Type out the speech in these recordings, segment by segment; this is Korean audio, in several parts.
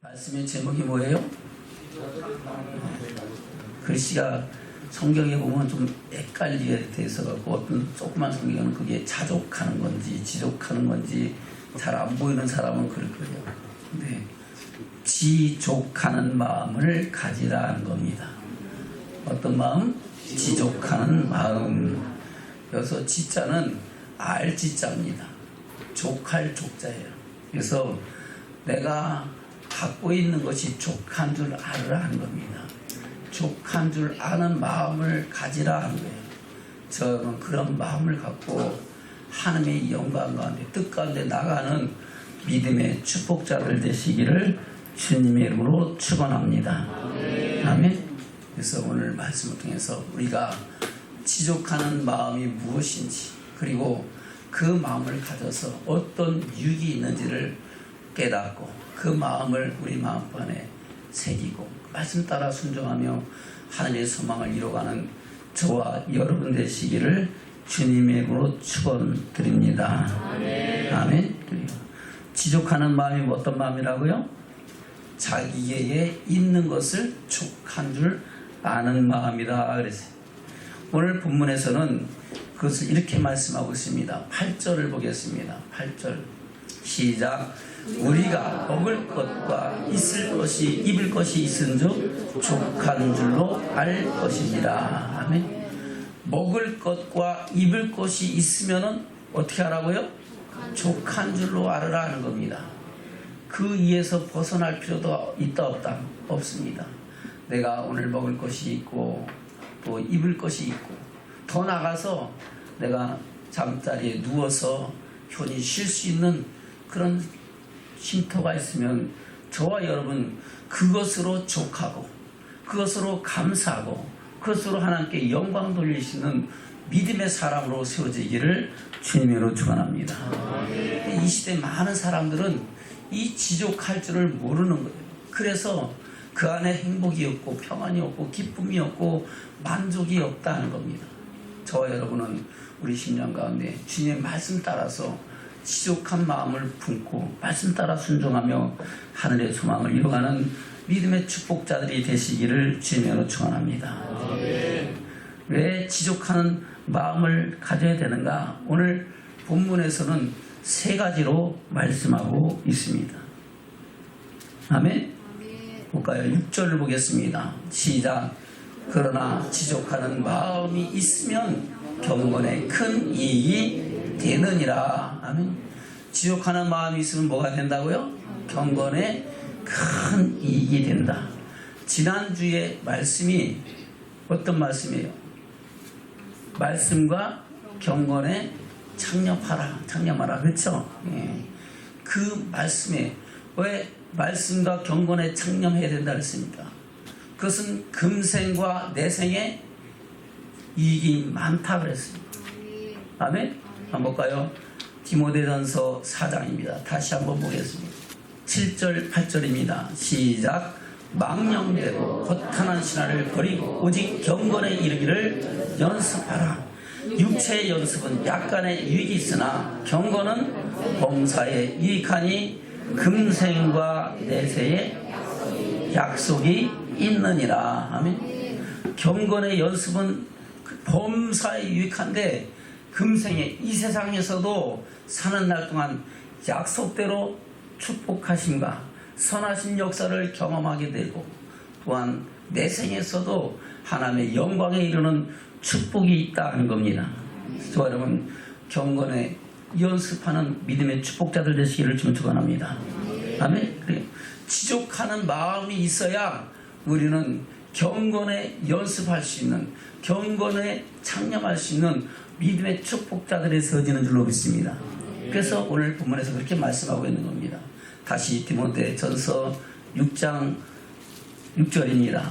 말씀의 제목이 뭐예요? 글씨가 성경에 보면 좀 헷갈리게 돼서 갖고 어떤 조그만 성경은 그게 자족하는 건지 지족하는 건지 잘 안 보이는 사람은 그럴 거예요. 근데 지족하는 마음을 가지라는 겁니다. 어떤 마음? 지족하는 마음. 그래서 지자는 알지자입니다. 족할 족자예요. 그래서 내가 갖고 있는 것이 족한 줄 알으라 하는 겁니다. 족한 줄 아는 마음을 가지라 하는 거예요. 저는 그런 마음을 갖고 하나님의 영광 가운데 뜻 가운데 나가는 믿음의 축복자들 되시기를 주님의 이름으로 축원합니다. 아멘. 그래서 오늘 말씀을 통해서 우리가 지족하는 마음이 무엇인지, 그리고 그 마음을 가져서 어떤 유익이 있는지를 깨닫고 그 마음을 우리 마음판에 새기고 말씀 따라 순종하며 하나님의 소망을 이뤄가는 저와 여러분 되시기를 주님의 이름으로 축원드립니다. 아멘. 그리고 지족하는 마음이 어떤 마음이라고요? 자기에게 있는 것을 족한 줄 아는 마음이다 그랬어요. 오늘 본문에서는 그것을 이렇게 말씀하고 있습니다. 8절을 보겠습니다. 8절 시작. 우리가 먹을 것과 있을 것이 입을 것이 있은즉 족한 줄로 알 것입니다. 아멘. 먹을 것과 입을 것이 있으면은 어떻게 하라고요? 족한 줄로 알으라 하는 겁니다. 그 이에서 벗어날 필요도 있다 없다? 없습니다. 내가 오늘 먹을 것이 있고 또 입을 것이 있고 더 나가서 내가 잠자리에 누워서 편히 쉴 수 있는 그런 쉼터가 있으면 저와 여러분 그것으로 족하고 그것으로 감사하고 그것으로 하나님께 영광 돌리시는 믿음의 사람으로 세워지기를 주님으로 축원합니다. 이 시대 많은 사람들은 이 지족할 줄을 모르는 거예요. 그래서 그 안에 행복이 없고 평안이 없고 기쁨이 없고 만족이 없다는 겁니다. 저와 여러분은 우리 심령 가운데 주님의 말씀 따라서 지족한 마음을 품고 말씀 따라 순종하며 하늘의 소망을 이루어가는 믿음의 축복자들이 되시기를 주님으로 축원합니다. 왜 지족하는 마음을 가져야 되는가? 오늘 본문에서는 세 가지로 말씀하고 있습니다. 아멘. 볼까요? 6절을 보겠습니다. 시작. 그러나 지족하는 마음이 있으면 경건에 큰 이익이 되느니라. 아멘. 지족하는 마음이 있으면 뭐가 된다고요? 경건에 큰 이익이 된다. 지난주에 말씀이 어떤 말씀이에요? 말씀과 경건에 창념하라. 그렇죠? 예. 그 말씀에 왜 말씀과 경건에 창념해야 된다 그랬습니까? 그것은 금생과 내생에 이익이 많다 그랬습니다. 아멘? 한번 볼까요? 디모데전서 4장입니다. 다시 한번 보겠습니다. 7절 8절입니다. 시작. 망령되고 허탄한 신화를 버리고 오직 경건에 이르기를 연습하라. 육체의 연습은 약간의 유익이 있으나 경건은 범사에 유익하니 금생과 내세에 약속이 있느니라. 아멘. 경건의 연습은 범사에 유익한데 금생에 이 세상에서도 사는 날 동안 약속대로 축복하심과 선하신 역사를 경험하게 되고 또한 내생에서도 하나님의 영광에 이르는 축복이 있다는 겁니다. 저와 여러분 경건에 연습하는 믿음의 축복자들 되시기를 축원합니다. 아멘. 그래. 지족하는 마음이 있어야 우리는 경건에 연습할 수 있는 경건에 창념할 수 있는 믿음의 축복자들이 세워지는 줄로 믿습니다. 그래서 오늘 본문에서 그렇게 말씀하고 있는 겁니다. 다시 디모데전서 6장 6절입니다.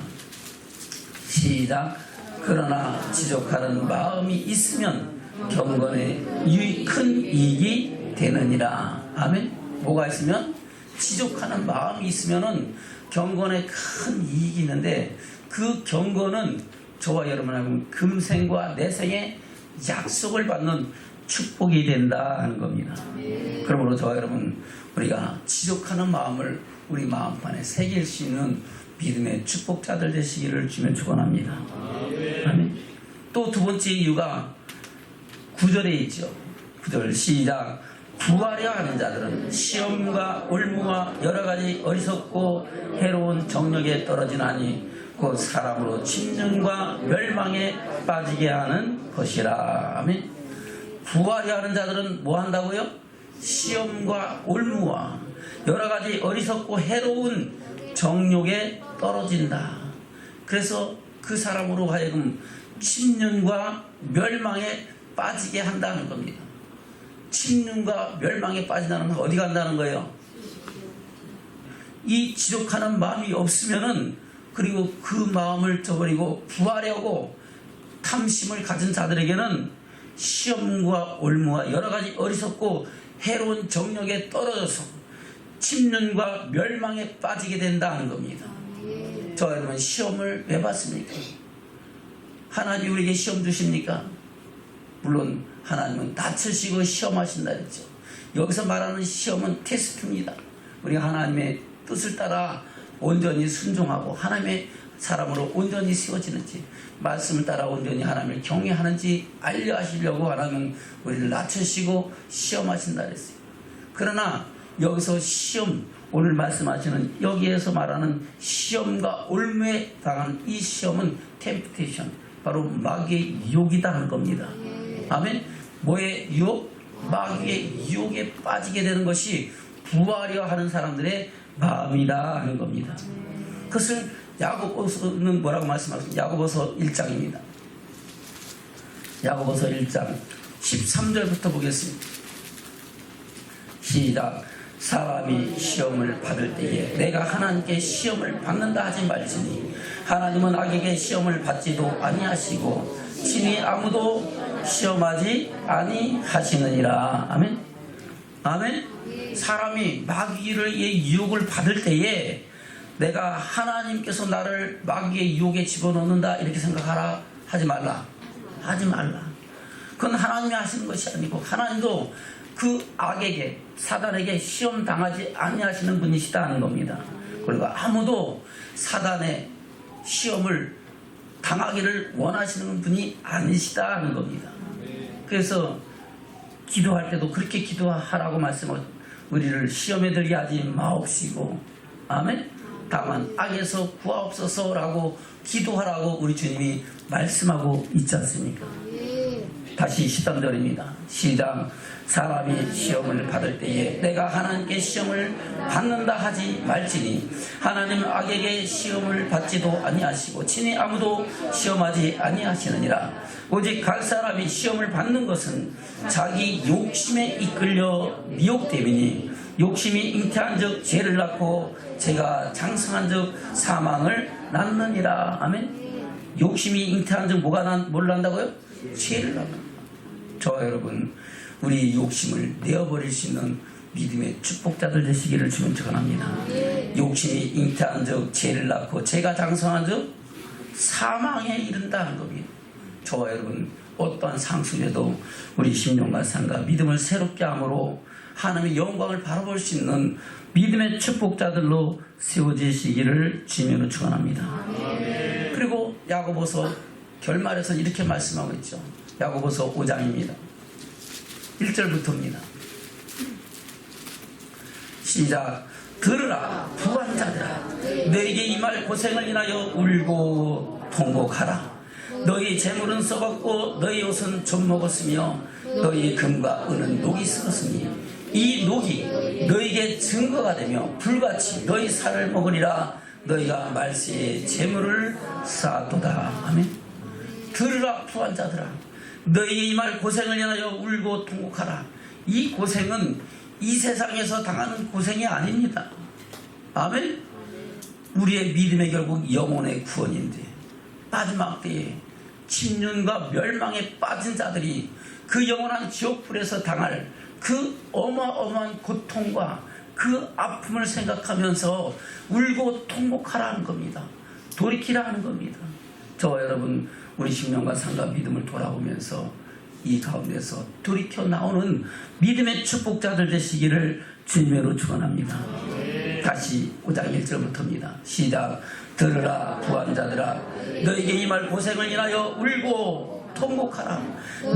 시작. 그러나 지족하는 마음이 있으면 경건에 큰 이익이 되느니라. 아멘. 뭐가 있으면? 지족하는 마음이 있으면은 경건에 큰 이익이 있는데 그 경건은 저와 여러분하고 금생과 내생의 약속을 받는 축복이 된다 하는 겁니다. 그러므로 저와 여러분 우리가 지족하는 마음을 우리 마음판에 새길 수 있는 믿음의 축복자들 되시기를 주면 축원합니다. 아멘. 또 두 번째 이유가 9절에 있죠. 9절 시작. 구하려 하는 자들은 시험과 올무와 여러가지 어리석고 해로운 정력에 떨어지나니 곧 사람으로 침륜과 멸망에 빠지게 하는 것이라. 아멘. 구하려 하는 자들은 뭐 한다고요? 시험과 올무와 여러가지 어리석고 해로운 정욕에 떨어진다. 그래서 그 사람으로 하여금 침륜과 멸망에 빠지게 한다는 겁니다. 침륜과 멸망에 빠진다는 건 어디 간다는 거예요? 이 지독하는 마음이 없으면은, 그리고 그 마음을 저버리고 구하려고 탐심을 가진 자들에게는 시험과 올무와 여러가지 어리석고 해로운 정력에 떨어져서 침륜과 멸망에 빠지게 된다는 겁니다. 저 여러분, 시험을 왜 받습니까? 하나님이 우리에게 시험 주십니까? 물론 하나님은 다치시고 시험하신다 그랬죠. 여기서 말하는 시험은 테스트입니다. 우리가 하나님의 뜻을 따라 온전히 순종하고 하나님의 사람으로 온전히 세워지는지, 말씀을 따라 온전히 하나님을 경외하는지 알려 하시려고 하나님은 우리를 낮추시고 시험하신다 그랬어요. 그러나 여기서 시험, 오늘 말씀하시는 여기에서 말하는 시험과 올무에 당한 이 시험은 템프테이션, 바로 마귀의 유혹이다 하는 겁니다. 아멘. 뭐의 유혹? 마귀의 유혹에 빠지게 되는 것이 구하려 하는 사람들의 마음이다 하는 겁니다. 그것을 야고보서는 뭐라고 말씀하십니까? 야고보서 1장입니다. 야고보서 1장 13절부터 보겠습니다. 시작. 사람이 시험을 받을 때에 내가 하나님께 시험을 받는다 하지 말지니 하나님은 악에게 시험을 받지도 아니하시고 친히 아무도 시험하지 아니하시느니라. 아멘. 아멘. 사람이 마귀의 유혹을 받을 때에 내가 하나님께서 나를 마귀의 유혹에 집어넣는다 이렇게 생각하라. 하지 말라. 하지 말라. 그건 하나님이 하시는 것이 아니고 하나님도 그 악에게, 사단에게 시험 당하지 아니하시는 분이시다 하는 겁니다. 그리고 아무도 사단의 시험을 당하기를 원하시는 분이 아니시다 하는 겁니다. 그래서 기도할 때도 그렇게 기도하라고 말씀하고, 우리를 시험에 들게 하지 마옵시고, 아멘. 다만 악에서 구하옵소서라고 기도하라고 우리 주님이 말씀하고 있지 않습니까? 다시 13절입니다. 시작. 사람이 시험을 받을 때에 내가 하나님께 시험을 받는다 하지 말지니 하나님은 악에게 시험을 받지도 아니하시고 친히 아무도 시험하지 아니하시느니라. 오직 갈 사람이 시험을 받는 것은 자기 욕심에 이끌려 미혹됨이니 욕심이 잉태한 즉 죄를 낳고 죄가 장성한 즉 사망을 낳느니라. 아멘. 욕심이 잉태한 즉 뭘 낳는다고요? 죄를 낳는다. 저 여러분, 우리 욕심을 내어버릴 수 있는 믿음의 축복자들 되시기를 주면 축원합니다. 욕심이 잉태한 즉 죄를 낳고 죄가 장성한 즉 사망에 이른다는 겁니다. 저와 여러분, 어떠한 상술에도 우리 심령과 삶과 믿음을 새롭게 함으로 하나님의 영광을 바라볼 수 있는 믿음의 축복자들로 세워지시기를 주님으로 축원합니다. 그리고 야고보서 결말에서 이렇게 말씀하고 있죠. 야고보서 5장입니다. 1절부터입니다. 시작. 들으라 부한자들아, 너에게 이 말 고생을 인하여 울고 통곡하라. 너희 재물은 썩었고 너희 옷은 좀 먹었으며 너희 금과 은은 녹이 슬었으니 이 녹이 너희에게 증거가 되며 불같이 너희 살을 먹으리라. 너희가 말세에 재물을 쌓았도다. 아멘. 들으라 부한자들아, 너희에게 이 말 고생을 인하여 울고 통곡하라. 이 고생은 이 세상에서 당하는 고생이 아닙니다. 아멘. 우리의 믿음의 결국 영혼의 구원인데 마지막 때에 침륜과 멸망에 빠진 자들이 그 영원한 지옥불에서 당할 그 어마어마한 고통과 그 아픔을 생각하면서 울고 통곡하라는 겁니다. 돌이키라는 겁니다. 저와 여러분, 우리 심령과 삶과 믿음을 돌아보면서 이 가운데서 돌이켜 나오는 믿음의 축복자들 되시기를 주님으로 축원합니다. 다시 5장 1절부터입니다. 시작. 들으라 부한자들아, 너에게 임할 고생을 인하여 울고 통곡하라.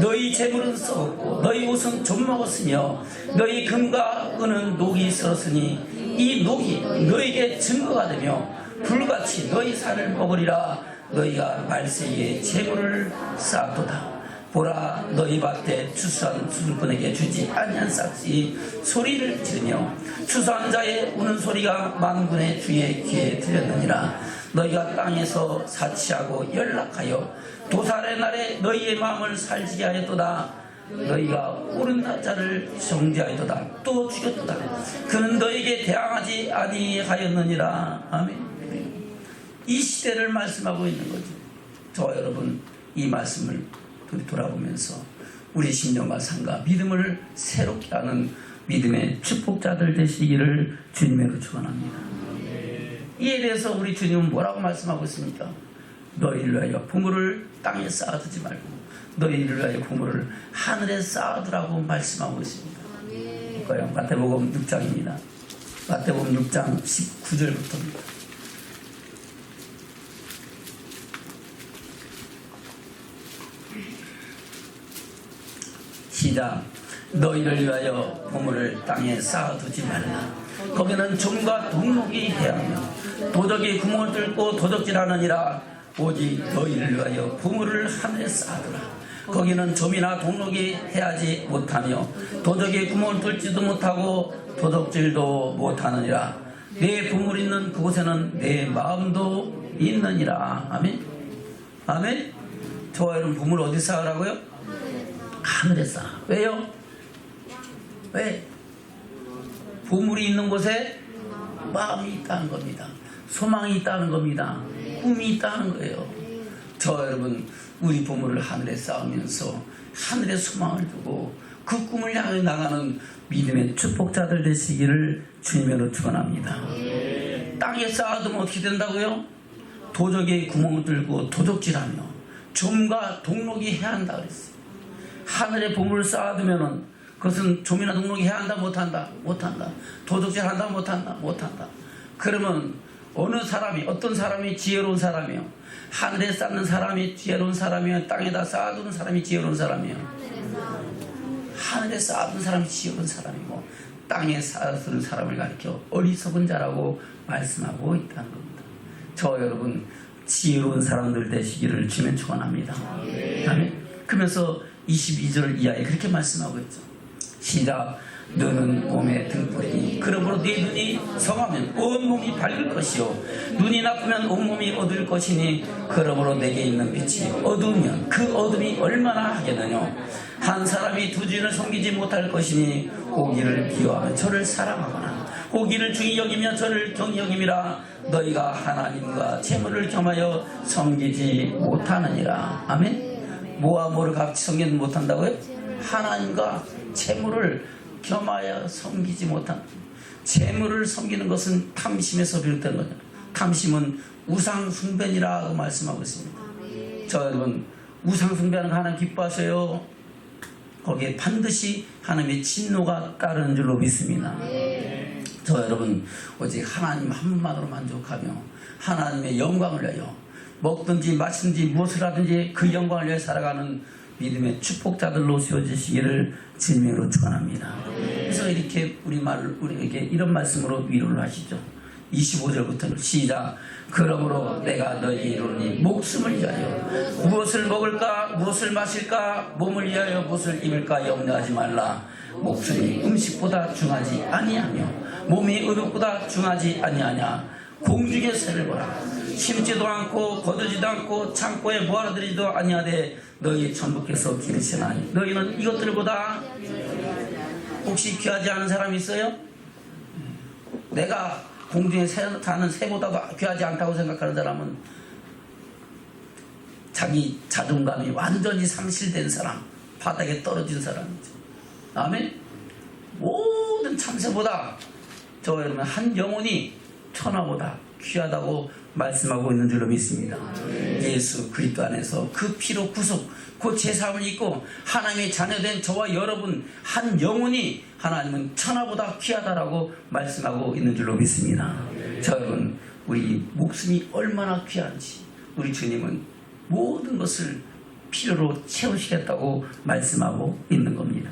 너희 재물은 썩었고 너희 옷은 좀 먹었으며 너희 금과 은은 녹이 쓸었으니 이 녹이 너에게 증거가 되며 불같이 너희 살을 먹으리라. 너희가 말세에 재물을 쌓도다. 보라, 너희 밭에 추수한 순꾼에게 주지 아니한 싹이 소리를 지르며 추수한 자의 우는 소리가 만군의 주의 귀에 들렸느니라. 너희가 땅에서 사치하고 연락하여 도살의 날에 너희의 마음을 살지게 하였도다. 너희가 옳은 자를 정죄하였도다. 또 죽였도다. 그는 너희에게 대항하지 아니하였느니라. 아멘. 이 시대를 말씀하고 있는 거죠. 저와 여러분, 이 말씀을 돌아보면서 우리 심령과 삶과 믿음을 새롭게 하는 믿음의 축복자들 되시기를 주님으로 축원합니다. 이에 대해서 우리 주님은 뭐라고 말씀하고 있습니까? 너희를 위하여 보물을 땅에 쌓아두지 말고 너희를 위하여 보물을 하늘에 쌓아두라고 말씀하고 있습니다. 그거요. 마태복음 6장입니다. 마태복음 6장 19절부터입니다. 시작. 너희를 위하여 보물을 땅에 쌓아두지 말라. 거기는 좀과 동록이 해하며 도적이 구멍을 뚫고 도적질하느니라. 오직 너희를 위하여 보물을 하늘에 쌓아두라. 거기는 좀이나 동록이 해하지 못하며 도적이 구멍을 뚫지도 못하고 도적질도 못하느니라. 내 보물 있는 그곳에는 내 마음도 있느니라. 아멘. 아멘. 저와 여러분, 보물 어디 쌓으라고요? 하늘에 쌓아. 왜요? 왜? 보물이 있는 곳에 마음이 있다는 겁니다. 소망이 있다는 겁니다. 꿈이 있다는 거예요. 저 여러분, 우리 보물을 하늘에 쌓으면서 하늘에 소망을 두고 그 꿈을 향해 나가는 믿음의 축복자들 되시기를 주님으로 축원합니다. 땅에 쌓아두면 어떻게 된다고요? 도적의 구멍을 뚫고 도적질하며 좀과 동록이 해한다 그랬어요. 하늘에 보물을 쌓아두면은 그것은 좀이나 동록이 해야 한다 못한다? 못한다. 도둑질 한다 못한다? 못한다. 그러면 어느 사람이, 어떤 사람이 지혜로운 사람이요? 하늘에 쌓는 사람이 지혜로운 사람이요? 땅에다 쌓아두는 사람이 지혜로운 사람이요? 하늘에 쌓아두는 사람이 지혜로운 사람이고 땅에 쌓아두는 사람을 가리켜 어리석은 자라고 말씀하고 있다는 겁니다. 저 여러분, 지혜로운 사람들 되시기를 주면 축원합니다. 아멘. 그러면서 22절 이하에 그렇게 말씀하고 있죠. 시작. 너는 몸의 등불이니 그러므로 네 눈이 성하면 온몸이 밝을 것이요 눈이 나쁘면 온몸이 어두울 것이니 그러므로 내게 있는 빛이 어두우면 그 어둠이 얼마나 하겠느냐. 한 사람이 두 주인을 섬기지 못할 것이니 고기를 비워하며 저를 사랑하거나 고기를 중히 여기며 저를 경히 여김이라. 너희가 하나님과 재물을 겸하여 섬기지 못하느니라. 아멘. 뭐와 뭐를 같이 섬기지 못한다고요? 하나님과 재물을 겸하여 섬기지 못한. 재물을 섬기는 것은 탐심에서 비롯된 거죠. 탐심은 우상 숭배니라고 말씀하고 있습니다. 저 여러분, 우상 숭배하는 거 하나님 기뻐하셔요. 거기에 반드시 하나님의 진노가 따르는 줄로 믿습니다. 저 여러분, 오직 하나님 한 분만으로 만족하며 하나님의 영광을 위하여 먹든지 마시든지 무엇을 하든지 그 영광을 위해 살아가는 믿음의 축복자들로 세워지시기를 진명으로 축원합니다. 그래서 이렇게 우리에게 이런 말씀으로 위로를 하시죠. 25절부터 시작. 그러므로 내가 너희에게 이르노니 목숨을 위하여 무엇을 먹을까 무엇을 마실까 몸을 위하여 무엇을 입을까 염려하지 말라. 목숨이 음식보다 중하지 아니하며 몸이 의복보다 중하지 아니하냐. 공중의 새를 보라. 심지도 않고 거두지도 않고 창고에 모아두지도 아니하되 너희 천부께서 기르시나니 너희는 이것들보다 혹시 귀하지 않은 사람이 있어요? 내가 공중에 사는 새보다도 귀하지 않다고 생각하는 사람은 자기 자존감이 완전히 상실된 사람, 바닥에 떨어진 사람이죠. 아멘. 모든 참새보다 저 여러분 한 영혼이 천하보다 귀하다고 말씀하고 있는 줄로 믿습니다. 예수 그리스도 안에서 그 피로 구속, 그 제사함을 입고 하나님의 자녀된 저와 여러분 한 영혼이 하나님은 천하보다 귀하다라고 말씀하고 있는 줄로 믿습니다. 자, 여러분, 우리 목숨이 얼마나 귀한지 우리 주님은 모든 것을 필요로 채우시겠다고 말씀하고 있는 겁니다.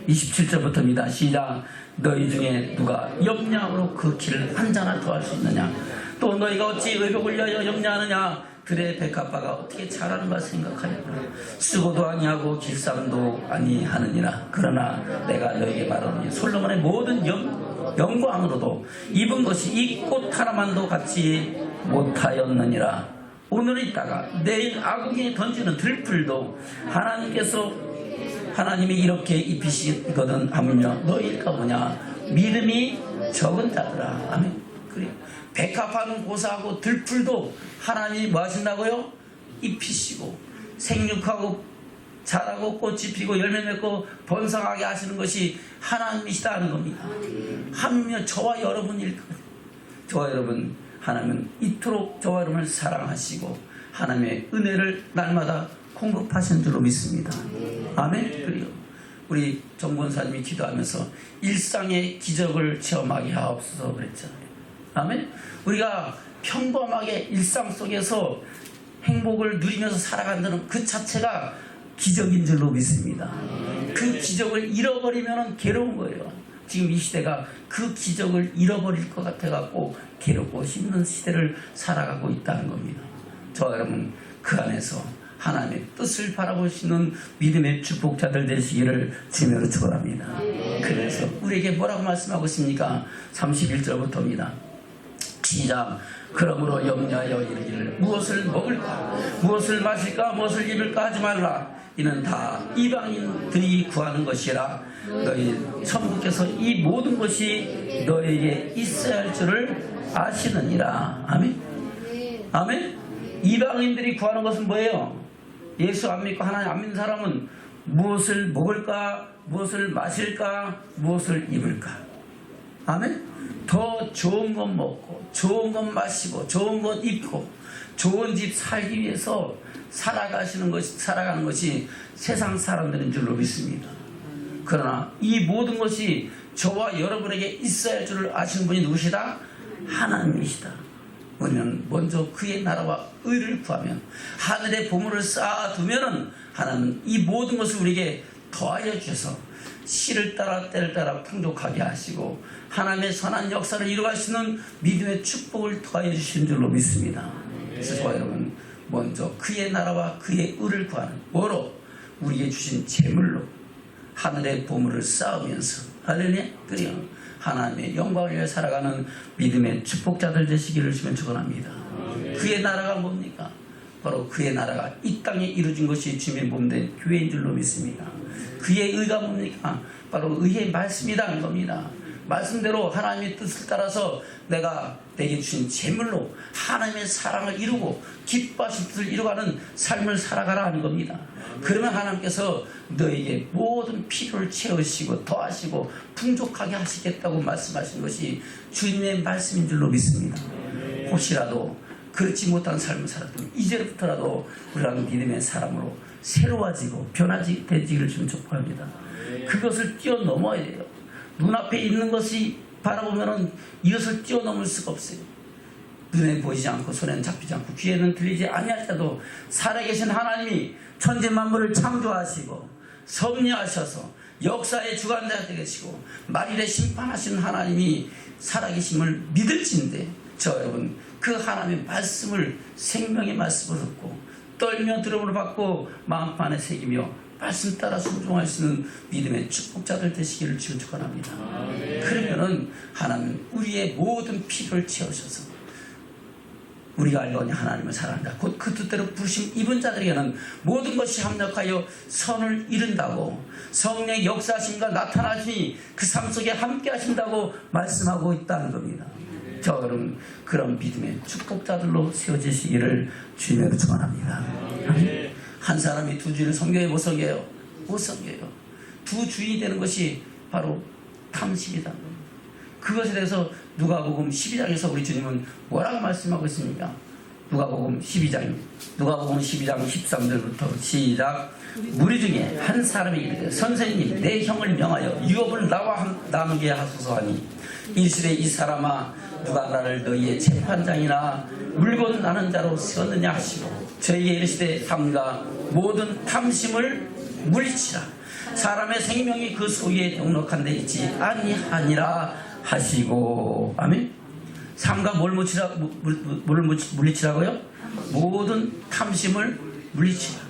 27절부터입니다. 시작. 너희 중에 누가 염려함으로 그 길을 한자나 더할 수 있느냐? 또 너희가 어찌 의복을 위하여 염려하느냐? 들의 백합화가 어떻게 자라는가 생각하였나? 쓰고도 아니하고 길쌈도 아니하느니라. 그러나 내가 너희에게 말하노니 솔로몬의 모든 영광으로도 입은 것이 이 꽃 하나만도 갖지 못하였느니라. 오늘 있다가 내일 아궁이에 던지는 들풀도 하나님이 이렇게 입히시거든 하물며 너희일까 뭐냐? 믿음이 적은 자들아. 아멘. 그래요. 백합화는 고사하고 들풀도 하나님이 뭐 하신다고요? 입히시고 생육하고 자라고 꽃이 피고 열매 맺고 번성하게 하시는 것이 하나님이시다는 겁니다. 하물며 저와 여러분일 거예요. 저와 여러분, 하나님은 이토록 저와 여러분을 사랑하시고 하나님의 은혜를 날마다 공급하시는 줄로 믿습니다. 아멘. 그리고 우리 정권사님이 기도하면서 일상의 기적을 체험하게 하옵소서 그랬잖아요. 아멘. 우리가 평범하게 일상 속에서 행복을 누리면서 살아간다는 그 자체가 기적인 줄로 믿습니다. 그 기적을 잃어버리면 괴로운 거예요. 지금 이 시대가 그 기적을 잃어버릴 것 같아갖고 괴롭고 힘든 시대를 살아가고 있다는 겁니다. 저와 여러분, 그 안에서 하나님의 뜻을 바라볼 수 있는 믿음의 축복자들 되시기를 주님으로 축원합니다. 그래서 우리에게 뭐라고 말씀하고 있습니까? 31절부터입니다. 시작. 그러므로 염려하여 이르기를 무엇을 먹을까, 무엇을 마실까, 무엇을 입을까 하지 말라. 이는 다 이방인들이 구하는 것이라. 너희 천부께서 이 모든 것이 너에게 있어야 할 줄을 아시느니라. 아멘. 아멘. 이방인들이 구하는 것은 뭐예요? 예수 안 믿고 하나님 안 믿는 사람은 무엇을 먹을까, 무엇을 마실까, 무엇을 입을까. 아멘. 더 좋은 것 먹고 좋은 것 마시고 좋은 것 입고 좋은 집 살기 위해서 살아가는 것이 세상 사람들인 줄로 믿습니다. 그러나 이 모든 것이 저와 여러분에게 있어야 할 줄을 아시는 분이 누구시다? 하나님이시다. 우리는 먼저 그의 나라와 의를 구하면 하늘의 보물을 쌓아두면은 하나님은 이 모든 것을 우리에게 더하여 주셔서 시를 따라 때를 따라 풍족하게 하시고 하나님의 선한 역사를 이루어가시는 믿음의 축복을 더하여 주신 줄로 믿습니다. 그래서 저와 여러분, 먼저 그의 나라와 그의 의를 구하는 뭐로? 우리에게 주신 재물로 하늘의 보물을 쌓으면서 할렐루야. 그래요. 하나님의 영광을 위해 살아가는 믿음의 축복자들 되시기를 주면 축원합니다. 그의 나라가 뭡니까? 바로 그의 나라가 이 땅에 이루어진 것이 주님의 몸된 교회인 줄로 믿습니다. 그의 의가 뭡니까? 바로 의의 말씀이라는 겁니다. 말씀대로 하나님의 뜻을 따라서 내게 주신 재물로 하나님의 사랑을 이루고 기뻐하신 뜻을 이루어가는 삶을 살아가라 하는 겁니다. 그러면 하나님께서 너에게 모든 필요를 채우시고 더하시고 풍족하게 하시겠다고 말씀하신 것이 주님의 말씀인 줄로 믿습니다. 혹시라도 그렇지 못한 삶을 살았다면 이제부터라도 우리가 믿음의 사람으로 새로워지고 변화되기를 좀 축복합니다. 그것을 뛰어넘어야 돼요. 눈앞에 있는 것이 바라보면 이것을 뛰어넘을 수가 없어요. 눈에 보이지 않고 손에는 잡히지 않고 귀에는 들리지 아니할지라도 살아계신 하나님이 천지 만물을 창조하시고 섭리하셔서 역사의 주관자가 되시고 만일에 심판하시는 하나님이 살아계심을 믿을진데 저 여러분 그 하나님의 말씀을 생명의 말씀을 듣고 떨며 들음을 받고 마음판에 새기며 말씀 따라 순종할 수 있는 믿음의 축복자들 되시기를 축원합니다. 그러면은 하나님 우리의 모든 필요를 채우셔서 우리가 알거니 하나님을 사랑한다. 곧 그 뜻대로 부르심 입은 자들에게는 모든 것이 합력하여 선을 이룬다고 성령의 역사하심과 나타나심이 그 삶 속에 함께 하신다고 말씀하고 있다는 겁니다. 저 여러분 그런 믿음의 축복자들로 세워지시기를 주님으로 축원합니다. 한 사람이 두 주인을 섬겨요? 못 섬겨요? 못 섬겨요. 두 주인이 되는 것이 바로 탐심이다. 그것에 대해서 누가복음 12장에서 우리 주님은 뭐라고 말씀하고 있습니까? 누가복음 12장 13절부터 시작. 무리 중에 한 사람이 이르되 선생님 내 형을 명하여 유업을 나와 나누게 하소서 하니 일시에 이 사람아 누가 나를 너희의 재판장이나 물건 나는 자로 세웠느냐 하시고 저에게 이르시되 삼가 모든 탐심을 물리치라. 사람의 생명이 그 소유에 등록한 데 있지 아니하니라 하시고. 아멘. 삼가 뭘 물리치라고요? 모든 탐심을 물리치라.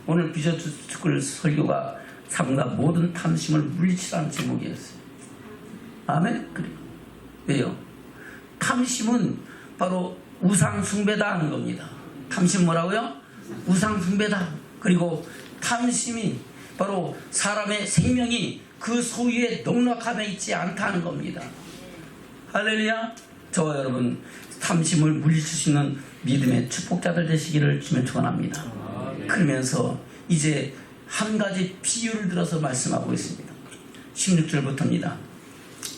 오늘 비전스쿨 설교가 삼가 모든 탐심을 물리치라는 제목이었어요. 아멘. 그리고 왜요? 탐심은 바로 우상 숭배다 하는 겁니다. 탐심 뭐라고요? 우상 숭배다. 그리고 탐심이 바로 사람의 생명이 그 소유에 넉넉함에 있지 않다는 겁니다. 할렐루야. 저와 여러분 탐심을 물리칠 수 있는 믿음의 축복자들 되시기를 주면 축원합니다. 그러면서 이제 한 가지 비유를 들어서 말씀하고 있습니다. 16절부터입니다.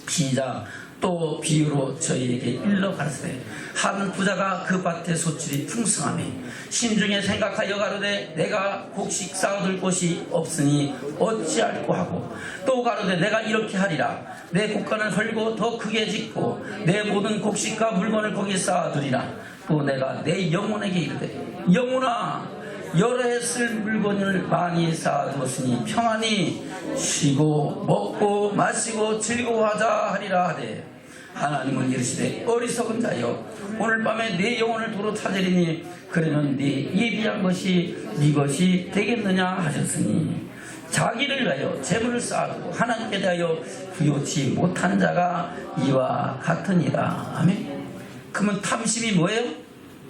시작. 또 비유로 저희에게 일러 가르치되 한 부자가 그 밭의 소출이 풍성하며 심중에 생각하여 가로되 내가 곡식 쌓아둘 곳이 없으니 어찌할꼬 하고 또 가로되 내가 이렇게 하리라. 내 곡간을 헐고 더 크게 짓고 내 모든 곡식과 물건을 거기에 쌓아두리라. 또 내가 내 영혼에게 이르되 영혼아 여러 해 쓸 물건을 많이 쌓아두었으니 평안히 쉬고 먹고 마시고 즐거워하자 하리라 하되 하나님은 이르시되 어리석은 자여 오늘 밤에 내 영혼을 도로 찾으리니 그러면 네 예비한 것이 네 것이 되겠느냐 하셨으니 자기를 위하여 재물을 쌓아두고 하나님께 대하여 부요치 못한 자가 이와 같으니라. 아멘. 그러면 탐심이 뭐예요?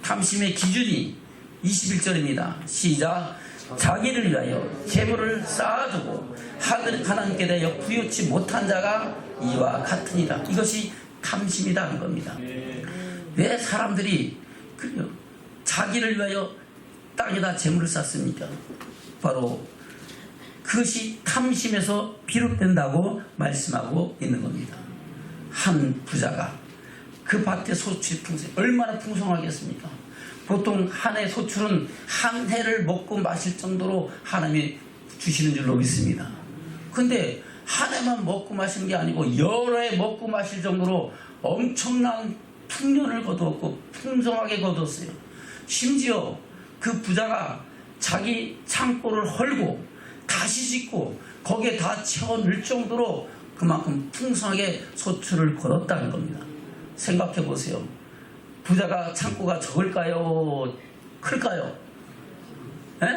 탐심의 기준이 21절입니다. 시작. 자기를 위하여 재물을 쌓아두고 하나님께 대하여 부요치 못한 자가 이와 같으니라. 이것이 탐심이다 하는 겁니다. 왜 사람들이 자기를 위하여 땅에다 재물을 쌓습니까? 바로 그것이 탐심에서 비롯된다고 말씀하고 있는 겁니다. 한 부자가 그 밭의 소출이 얼마나 풍성하겠습니까? 보통 한 해 소출은 한 해를 먹고 마실 정도로 하나님이 주시는 줄로 믿습니다. 근데 한 해만 먹고 마시는 게 아니고 여러 해 먹고 마실 정도로 엄청난 풍년을 거두었고 풍성하게 거두었어요. 심지어 그 부자가 자기 창고를 헐고 다시 짓고 거기에 다 채워 넣을 정도로 그만큼 풍성하게 소출을 거뒀다는 겁니다. 생각해 보세요. 부자가 창고가 적을까요? 클까요? 에?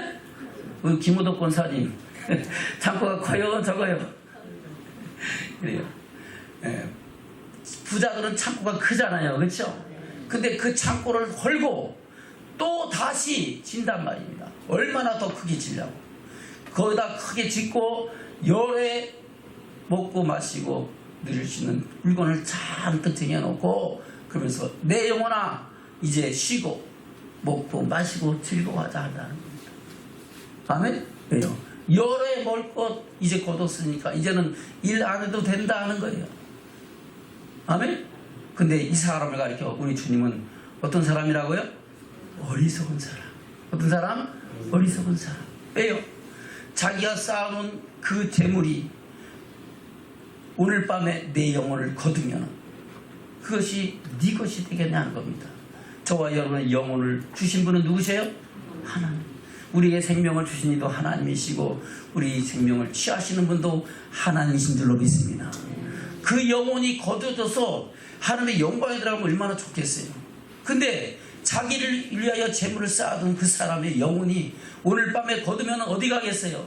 우리 김호덕 권사님 창고가 커요? 적어요? 그래요. 예. 부자들은 창고가 크잖아요. 그렇죠? 근데 그 창고를 헐고 또 다시 진단 말입니다. 얼마나 더 크게 지려고. 거기다 크게 짓고 여러 해 먹고 마시고 누릴 수 있는 물건을 잔뜩 쟁여놓고 그러면서 내 영혼아 이제 쉬고 먹고 마시고 즐거워하자 한다는 겁니다. 아멘? 왜요? 여러 해 먹을 것 이제 거뒀으니까 이제는 일 안 해도 된다 하는 거예요. 아멘? 근데 이 사람을 가리켜 우리 주님은 어떤 사람이라고요? 어리석은 사람. 어떤 사람? 어리석은 사람. 왜요? 자기가 쌓아놓은 그 재물이 오늘 밤에 내 영혼을 거두면 그것이 네 것이 되겠냐는 겁니다. 저와 여러분의 영혼을 주신 분은 누구세요? 하나님. 우리에게 생명을 주신 이도 하나님이시고 우리 생명을 취하시는 분도 하나님이신 줄로 믿습니다. 그 영혼이 거두어져서 하나님의 영광에 들어가면 얼마나 좋겠어요. 근데 자기를 위하여 재물을 쌓아둔 그 사람의 영혼이 오늘 밤에 거두면 어디 가겠어요?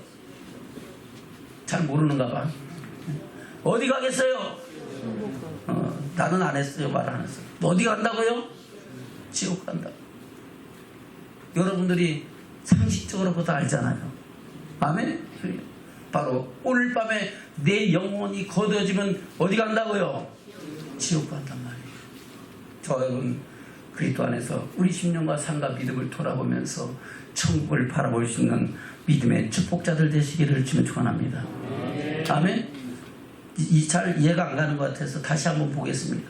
잘 모르는가 봐. 어디 가겠어요? 나는 안 했어요. 말 안 했어요. 어디 간다고요? 지옥 간다. 여러분들이 상식적으로부터 알잖아요. 아멘? 바로 오늘 밤에 내 영혼이 거두어지면 어디 간다고요? 지옥 간단 말이에요. 저 여러분 그리스도 안에서 우리 심령과 삶과 믿음을 돌아보면서 천국을 바라볼 수 있는 믿음의 축복자들 되시기를 주님 축원합니다. 아멘. 잘 이해가 안 가는 것 같아서 다시 한번 보겠습니다.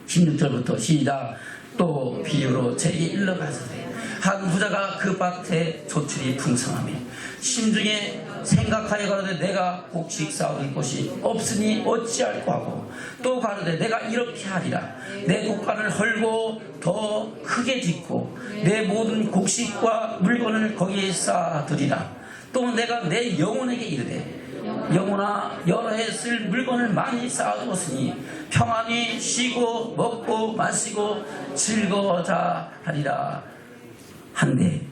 16절부터 시작. 또 비유로 제게 일러 가서되 한 부자가 그 밭에 조출이 풍성하며 심중에 생각하여 가로되 내가 곡식 쌓을 곳이 없으니 어찌할꼬 하고 또 가로되 내가 이렇게 하리라. 내 곡간을 헐고 더 크게 짓고 내 모든 곡식과 물건을 거기에 쌓아두리라. 또 내가 내 영혼에게 이르되 영혼아 여러 해 쓸 물건을 많이 쌓아두었으니 평안히 쉬고 먹고 마시고 즐거워자 하리라 한데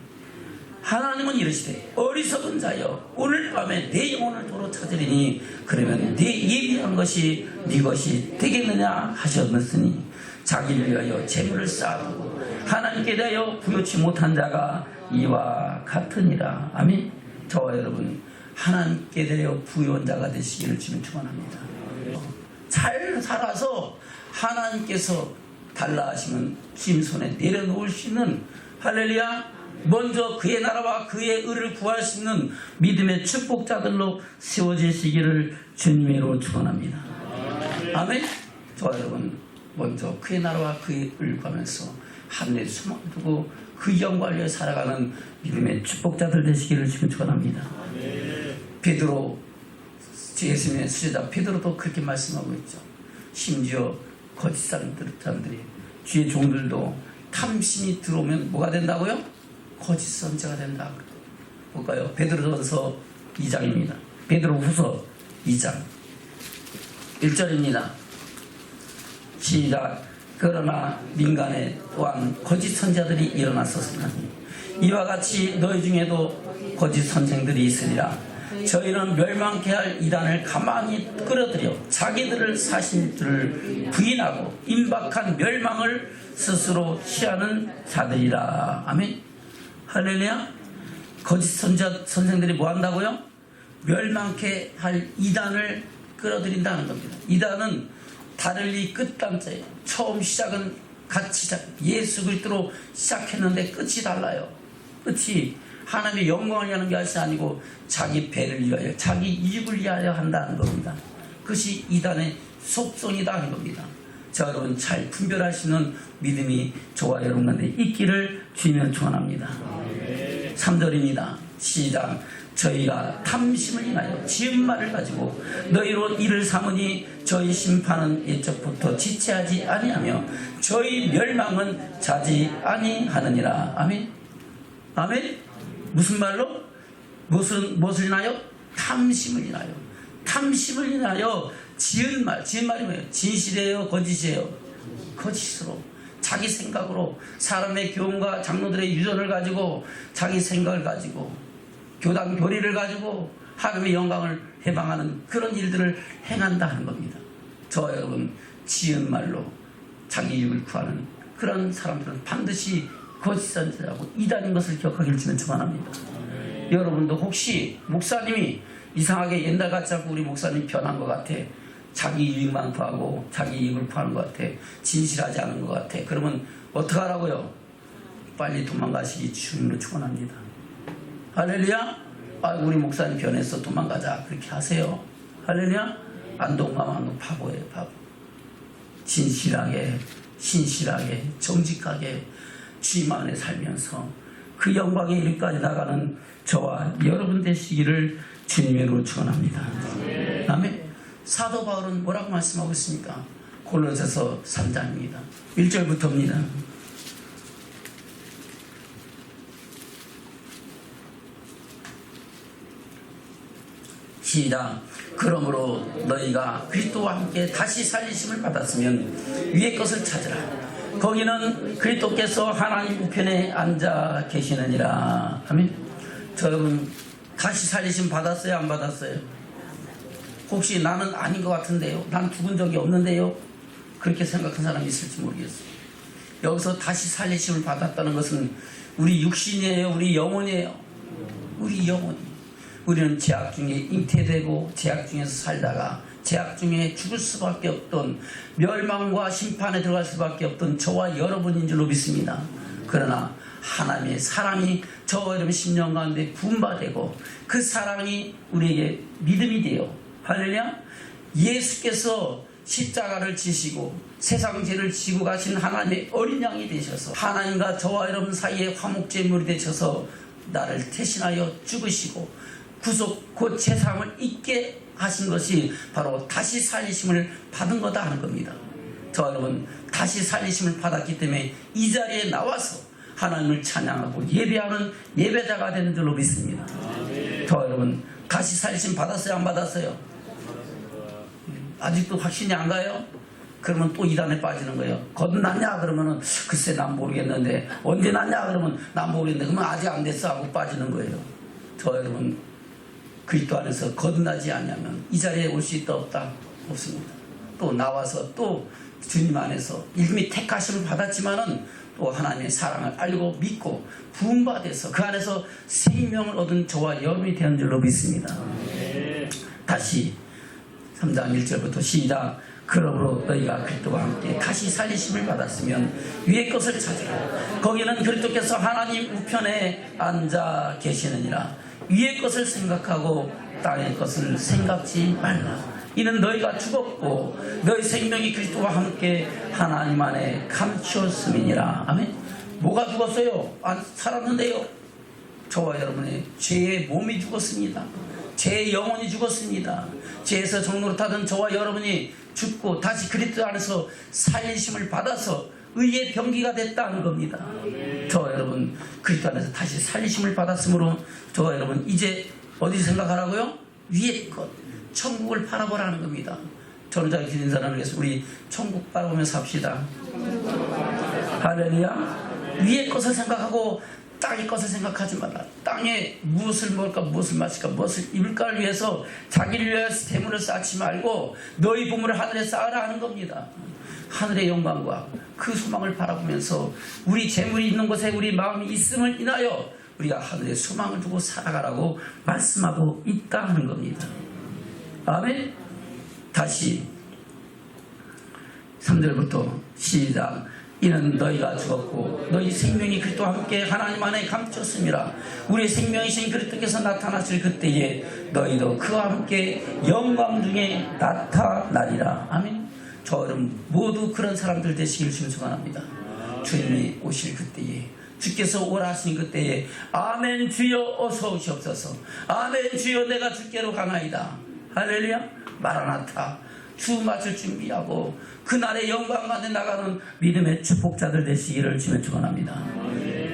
하나님은 이르시되 어리석은 자여 오늘 밤에 내 영혼을 도로 찾으리니 그러면 네 예비한 것이 네 것이 되겠느냐 하셨으니 자기를 위하여 재물을 쌓아두고 하나님께 대하여 부요치 못한 자가 이와 같으니라. 아멘. 저와 여러분 하나님께 대하여 부유한 자가 되시기를 주님 축원합니다. 잘 살아서 하나님께서 달라 하시면 주님 손에 내려놓을 수 있는 할렐루야 먼저 그의 나라와 그의 의를 구할 수 있는 믿음의 축복자들로 세워지시기를 주님으로 축원합니다. 아멘. 저와 여러분 먼저 그의 나라와 그의 의를 구하면서 하늘에 소망을 두고 그 영광을 위해 살아가는 믿음의 축복자들 되시기를 주님 축원합니다. 베드로 예수님의 수제자 베드로도 그렇게 말씀하고 있죠. 심지어 거짓 사람들이 주의 종들도 탐심이 들어오면 뭐가 된다고요? 거짓 선지자가 된다. 볼까요? 베드로전서 2장입니다. 베드로후서 2장 1절입니다. 시작. 그러나 민간에 또한 거짓 선지자들이 일어났었으니 이와 같이 너희 중에도 거짓 선생들이 있으리라. 저희는 멸망케 할 이단을 가만히 끌어들여 자기들을 사실들을 부인하고 임박한 멸망을 스스로 취하는 자들이라. 아멘. 할렐루야. 거짓 선생들이 뭐 한다고요? 멸망케 할 이단을 끌어들인다는 겁니다. 이단은 다를리 끝단자예요. 처음 시작은 같이 예수 그리스도로 시작했는데 끝이 달라요. 끝이 하나님의 영광을 위하는 것이 아니고 자기 배를 위하여 자기 이익을 위하여 한다는 겁니다. 그것이 이단의 속성이다 하는 겁니다. 자, 여러분 잘 분별하시는 믿음이 저와 여러분 가운데 있기를 주님을 축원합니다. 3절입니다. 시작. 저희가 탐심을 인하여 지은 말을 가지고 너희로 이를 삼으니 저희 심판은 옛적부터 지체하지 아니하며 저희 멸망은 자지 아니하느니라. 아멘. 아멘. 무슨 말로? 무엇을 인하여? 탐심을 인하여. 탐심을 인하여 지은 말이 뭐예요? 진실이에요? 거짓이에요? 거짓으로. 자기 생각으로 사람의 교훈과 장로들의 유전을 가지고 자기 생각을 가지고 교단 교리를 가지고 하나님의 영광을 해방하는 그런 일들을 행한다 하는 겁니다. 저와 여러분 지은 말로 자기 이익을 구하는 그런 사람들은 반드시 거짓 선지자고 이단인 것을 기억하기를 주면 축원합니다. 여러분도 혹시 목사님이 이상하게 옛날 같지 않고 우리 목사님 변한 것 같아. 자기 이익만 구하고 자기 이익을 구하는 것 같아. 진실하지 않은 것 같아. 그러면 어떡하라고요? 빨리 도망가시기 주님으로 축원합니다. 할렐루야. 우리 목사님 변했어. 도망가자. 그렇게 하세요. 할렐루야. 안동마만 바보예요. 바보. 진실하게 신실하게 정직하게 주님 안에 살면서 그 영광의 일까지 나가는 저와 여러분 되시기를 주님으로 축원합니다. 아멘. 사도 바울은 뭐라고 말씀하고 있습니까? 골로새서 3장입니다. 1절부터입니다. 시작. 그러므로 너희가 그리스도와 함께 다시 살리심을 받았으면 위의 것을 찾으라. 거기는 그리스도께서 하나님 우편에 앉아 계시느니라. 아멘. 여러분 다시 살리심 받았어요? 안 받았어요? 혹시 나는 아닌 것 같은데요? 난 죽은 적이 없는데요? 그렇게 생각한 사람이 있을지 모르겠어요. 여기서 다시 살리심을 받았다는 것은 우리 육신이에요? 우리 영혼이에요? 우리 영혼이. 우리는 죄악 중에 잉태되고 죄악 중에서 살다가 죄악 중에 죽을 수밖에 없던 멸망과 심판에 들어갈 수밖에 없던 저와 여러분인 줄로 믿습니다. 그러나 하나님의 사랑이 저와 여러분 심령 가운데 분바되고 그 사랑이 우리에게 믿음이 되어 할렐루야 예수께서 십자가를 지시고 세상 죄를 지고 가신 하나님의 어린 양이 되셔서 하나님과 저와 여러분 사이에 화목제물이 되셔서 나를 대신하여 죽으시고 구속 곧 제사함을 잊게 하신 것이 바로 다시 살리심을 받은 거다 하는 겁니다. 저와 여러분 다시 살리심을 받았기 때문에 이 자리에 나와서 하나님을 찬양하고 예배하는 예배자가 되는 줄로 믿습니다. 저와 여러분 다시 살리심 받았어요? 안 받았어요? 아직도 확신이 안 가요? 그러면 또 이단에 빠지는 거예요. 거듭났냐? 그러면은 글쎄 난 모르겠는데. 언제 났냐? 그러면 난 모르겠는데. 그러면 아직 안 됐어 하고 빠지는 거예요. 저 여러분 그리스도 안에서 거듭나지 않냐면 이 자리에 올 수 있다 없다? 없습니다. 또 나와서 또 주님 안에서 이미 택하심을 받았지만은 또 하나님의 사랑을 알고 믿고 부흥받아서 그 안에서 생명을 얻은 저와 여러분이 되는 줄로 믿습니다. 다시 3장 1절부터 시작. 그러므로 너희가 그리스도와 함께 다시 살리심을 받았으면 위의 것을 찾으라. 거기는 그리스도께서 하나님 우편에 앉아 계시느니라. 위의 것을 생각하고 땅의 것을 생각지 말라. 이는 너희가 죽었고 너희 생명이 그리스도와 함께 하나님 안에 감추었음이니라. 아멘. 뭐가 죽었어요? 살았는데요. 저와 여러분의 죄의 몸이 죽었습니다. 죄의 영혼이 죽었습니다. 죄에서 종노릇하던 저와 여러분이 죽고 다시 그리스도 안에서 살리심을 받아서 의의 병기가 됐다는 겁니다. 저와 여러분 그리스도 안에서 다시 살리심을 받았으므로 저와 여러분 이제 어디 생각하라고요? 위의 것, 천국을 바라보라는 겁니다. 저는 잘 기는 사람을 위해서 우리 천국 바라보면서 삽시다. 할렐루야. 위의 것을 생각하고 땅의 것을 생각하지 마라. 땅에 무엇을 먹을까, 무엇을 마실까, 무엇을 입을까를 위해서 자기를 위해서 재물을 쌓지 말고 너희 보물을 하늘에 쌓으라 하는 겁니다. 하늘의 영광과 그 소망을 바라보면서 우리 재물이 있는 곳에 우리 마음이 있음을 인하여 우리가 하늘의 소망을 두고 살아가라고 말씀하고 있다 하는 겁니다. 아멘. 다시 3절부터 시작. 이는 너희가 죽었고 너희 생명이 그리스도와 함께 하나님 안에 감췄음이라. 우리의 생명이신 그리스도께서 나타나실 그때에 너희도 그와 함께 영광 중에 나타나리라. 아멘. 저 여러분 모두 그런 사람들 되시길 주님 축원합니다. 주님이 오실 그때에 주께서 오라 하신 그때에 아멘 주여 어서 오시옵소서. 아멘 주여 내가 주께로 가나이다. 할렐루야. 마라나타. 주 맞을 준비하고 그날의 영광 가운데 나가는 믿음의 축복자들 되시기를 주님 축원합니다.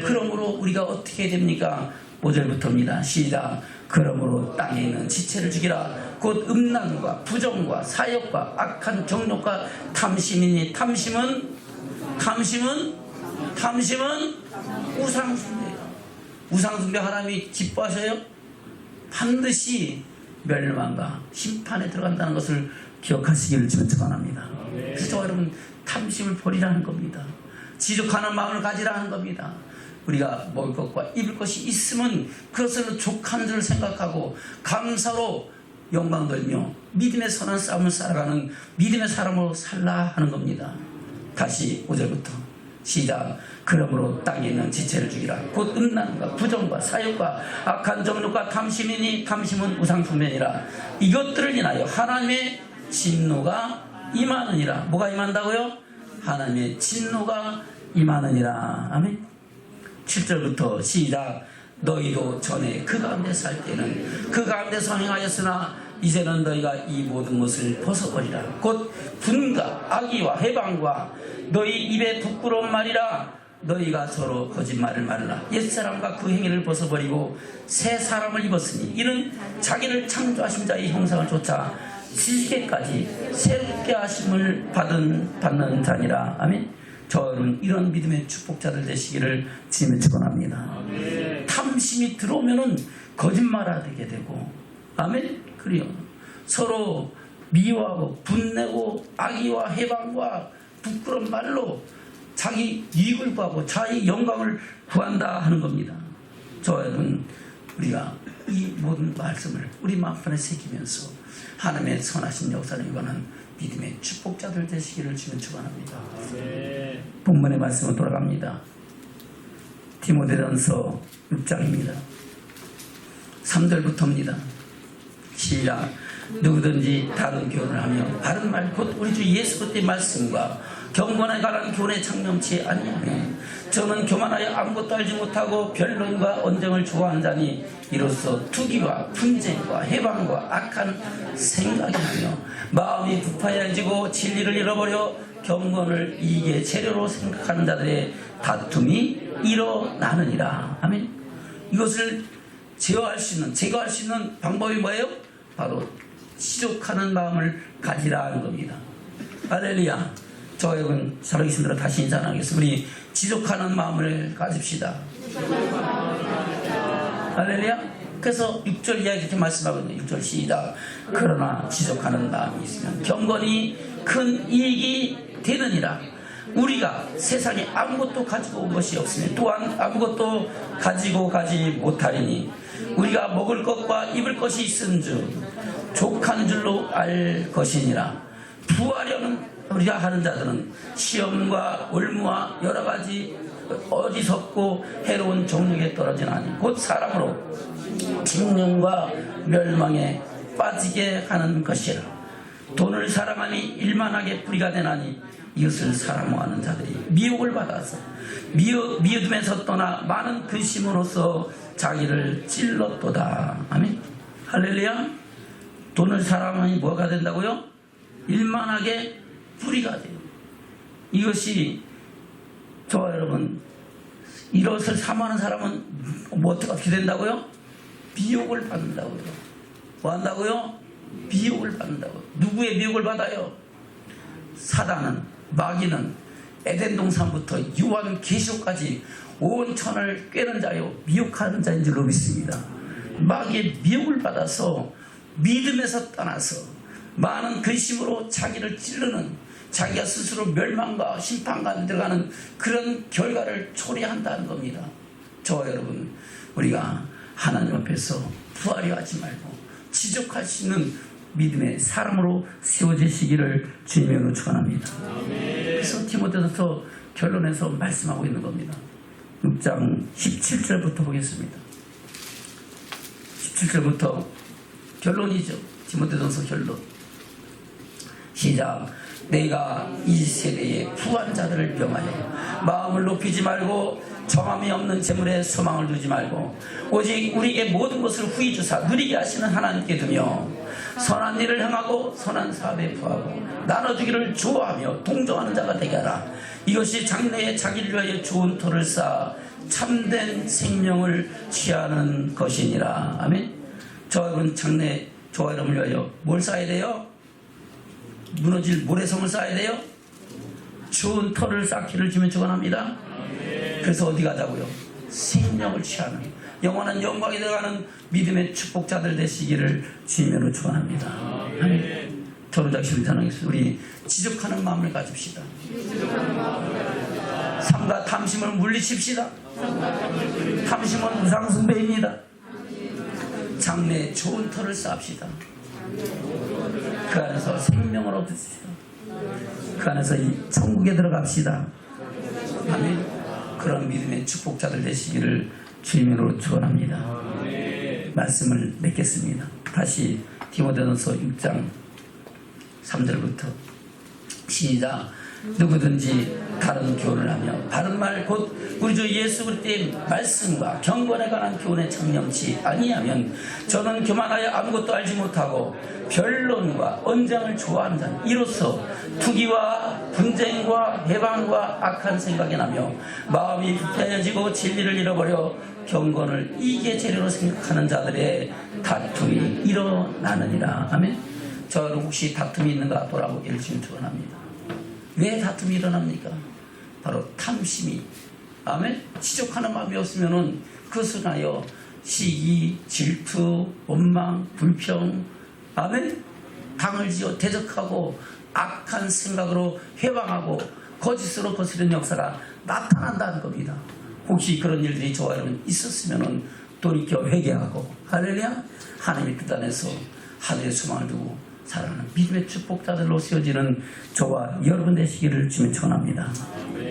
그러므로 우리가 어떻게 됩니까? 5절부터입니다. 시작. 그러므로 땅에 있는 지체를 죽이라. 곧 음란과 부정과 사욕과 악한 정욕과 탐심이니 탐심은 우상숭배예요. 우상숭배 하나님이 기뻐하셔요? 반드시 멸망과 심판에 들어간다는 것을 기억하시기를 주님 축원합니다. 그래서 여러분 탐심을 버리라는 겁니다. 지족하는 마음을 가지라는 겁니다. 우리가 먹을 것과 입을 것이 있으면 그것을 족한 줄 생각하고 감사로 영광 돌며 믿음의 선한 싸움을 살아가는 믿음의 사람으로 살라 하는 겁니다. 다시 5절부터 시작. 그러므로 땅에 있는 지체를 죽이라. 곧 음란과 부정과 사욕과 악한 정욕과 탐심이니 탐심은 우상숭배니라. 이것들을 인하여 하나님의 진노가 임하느니라. 뭐가 임한다고요? 하나님의 진노가 임하느니라. 아멘. 7절부터 시작. 너희도 전에 그 가운데 살 때는 그 가운데서 행하였으나 이제는 너희가 이 모든 것을 벗어버리라. 곧 분과 악의와 해방과 너희 입에 부끄러운 말이라. 너희가 서로 거짓말을 말라. 옛사람과 그 행위를 벗어버리고 새 사람을 입었으니 이는 자기를 창조하신 자의 형상을 쫓아 지식에까지 새롭게 하심을 받는 자니라. 아멘. 저는 이런 믿음의 축복자들 되시기를 주님을 축원합니다. 탐심이 들어오면은 거짓말하게 되고, 아멘. 그래요. 서로 미워하고 분내고 악의와 해방과 부끄러운 말로 자기 이익을 구하고 자기 영광을 구한다 하는 겁니다. 저 여러분 우리가 이 모든 말씀을 우리 마음판에 새기면서 하나님의 선하신 역사를 이루는 믿음의 축복자들 되시기를 주님 축원합니다. 본문의 말씀으로 돌아갑니다. 디모데전서 6장입니다. 3절부터입니다. 시작. 누구든지 다른 교훈을 하며 바른 말 곧 우리 주 예수 그리스도의 말씀과 경건에 관한 교훈에 창념치 아니하면 저는 교만하여 아무것도 알지 못하고 변론과 언쟁을 좋아하는 자니 이로써 투기와 분쟁과 해방과 악한 생각이 나며 마음이 부패해지고 진리를 잃어버려 경건을 이익의 재료로 생각하는 자들의 다툼이 일어나느니라. 아멘. 이것을 제어할 수 있는 방법이 뭐예요? 바로 지족하는 마음을 가지라 는 겁니다. 할렐루야. 저 여러분 살아계신 대로 다시 인사하겠습니다. 우리 지족하는 마음을 가집시다. 할렐루야. 그래서 6절 이야기 이렇게 말씀하거든요. 6절 시작. 그러나 지족하는 마음이 있으면 경건이 큰 이익이 되느니라. 우리가 세상에 아무것도 가지고 온 것이 없으면 또한 아무것도 가지고 가지 못하리니 우리가 먹을 것과 입을 것이 있은 줄 족한 줄로 알 것이니라. 부하려는 우리가 하는 자들은 시험과 올무와 여러 가지 어리석고 해로운 정욕에 떨어지나니 곧 사람으로 징령과 멸망에 빠지게 하는 것이라. 돈을 사랑하니 일만하게 뿌리가 되나니 이것을 사랑하는 자들이 미혹을 받아서 미움에서 떠나 많은 근심으로써 자기를 찔렀도다. 아멘. 할렐루야. 돈을 사랑하니 뭐가 된다고요? 일만하게 뿌리가 돼요. 이것이 저와 여러분 이것을 사모하는 사람은 어떻게 된다고요? 미혹을 받는다고요. 뭐 한다고요? 미혹을 받는다고요. 누구의 미혹을 받아요? 사단은, 마귀는 에덴 동산부터 요한 계시록까지 온 천을 꿰는 자요 미혹하는 자인 줄로 믿습니다. 마귀의 미혹을 받아서 믿음에서 떠나서 많은 근심으로 자기를 찌르는, 자기가 스스로 멸망과 심판가에 들어가는 그런 결과를 초래한다는 겁니다. 저와 여러분, 우리가 하나님 앞에서 부하려 하지 말고 지족할 수 있는 믿음의 사람으로 세워지시기를 주님으로 축원합니다. 그래서 디모데전서 결론에서 말씀하고 있는 겁니다. 6장 17절부터 보겠습니다. 17절부터 결론이죠. 디모데전서 결론. 시작. 내가 이 세대의 부한 자들을 명하여 마음을 높이지 말고 정함이 없는 재물에 소망을 두지 말고 오직 우리에게 모든 것을 후히 주사 누리게 하시는 하나님께 두며 선한 일을 행하고 선한 사업에 부하고 나눠주기를 좋아하며 동정하는 자가 되게 하라. 이것이 장래에 자기를 위하여 좋은 터를 쌓아 참된 생명을 취하는 것이니라. 아멘. 저와 여러분 장래 저와 여러분을 위하여 뭘 쌓아야 돼요? 무너질 모래성을 쌓아야 돼요? 좋은 터를 쌓기를 주면 축원합니다. 그래서 어디 가자고요? 생명을 취하는 영원한 영광에 들어가는 믿음의 축복자들 되시기를 주님으로 축원합니다. 아멘. 저로 작심을 전하겠습니다. 우리 지족하는 마음을 가집시다. 삼가 탐심을 물리칩시다. 탐심은 무상숭배입니다. 장래에 좋은 터를 쌓읍시다. 그 안에서 생명을 얻으시다. 그 안에서 이 천국에 들어갑시다. 아멘. 그런 믿음의 축복자들 되시기를 주님으로 축원합니다. 말씀을 맺겠습니다. 다시 디모데전서 6장 3절부터 시작. 누구든지 다른 교훈을 하며 바른 말 곧 우리 주 예수 그리스도의 말씀과 경건에 관한 교훈에 청렴치 아니하면 저는 교만하여 아무것도 알지 못하고 변론과 언쟁을 좋아하는 자는 이로써 투기와 분쟁과 해방과 악한 생각이 나며 마음이 부패해지고 진리를 잃어버려 경건을 이익의 재료로 생각하는 자들의 다툼이 일어나느니라. 아멘. 저는 혹시 다툼이 있는가 돌아보기를 지금 축원합니다. 왜 다툼이 일어납니까? 바로 탐심이, 아멘. 지족하는 마음이 없으면은 그것을 하여 시기, 질투, 원망, 불평, 아멘. 당을 지어 대적하고 악한 생각으로 회방하고 거짓으로 거스르는 역사가 나타난다는 겁니다. 혹시 그런 일들이 저와 여러분 있었으면은 돌이켜 회개하고 할렐루야 하나님의 뜻 안에서 하늘의 소망을 두고 살아가는 믿음의 축복자들로 세워지는 저와 여러분 되시기를 주님 축원합니다.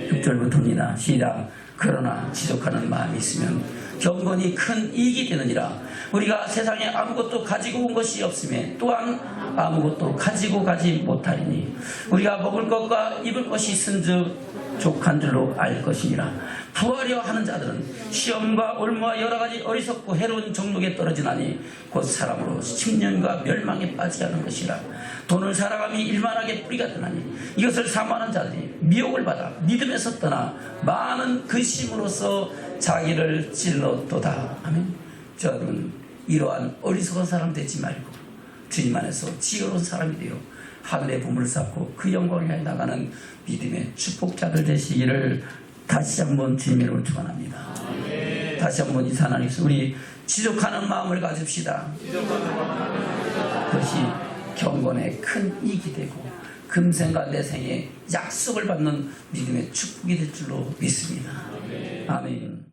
6절부터입니다. 시작. 그러나 지족하는 마음이 있으면 경건이 큰 이익이 되느니라. 우리가 세상에 아무것도 가지고 온 것이 없음에 또한 아무것도 가지고 가지 못하리니 우리가 먹을 것과 입을 것이 있은즉 족한 줄로 알 것이니라. 부하려 하는 자들은 시험과 올무와 여러 가지 어리석고 해로운 정욕에 떨어지나니 곧 사람으로 심령과 멸망에 빠지게 하는 것이라. 돈을 사랑함이 일만하게 뿌리가 되나니 이것을 사모하는 자들이 미혹을 받아 믿음에서 떠나 많은 근심으로써 자기를 찔렀도다. 아멘. 저는 이러한 어리석은 사람 되지 말고 주님 안에서 지혜로운 사람이 되어 하늘의 보물을 쌓고 그 영광을 향해 나가는 믿음의 축복자들 되시기를 다시 한번 주님으로 축원합니다. 다시 한번 이 하나님께서 우리 지족하는 마음을 가집시다. 그것이 경건의 큰 이익이 되고 금생과 내생의 약속을 받는 믿음의 축복이 될 줄로 믿습니다. 아멘.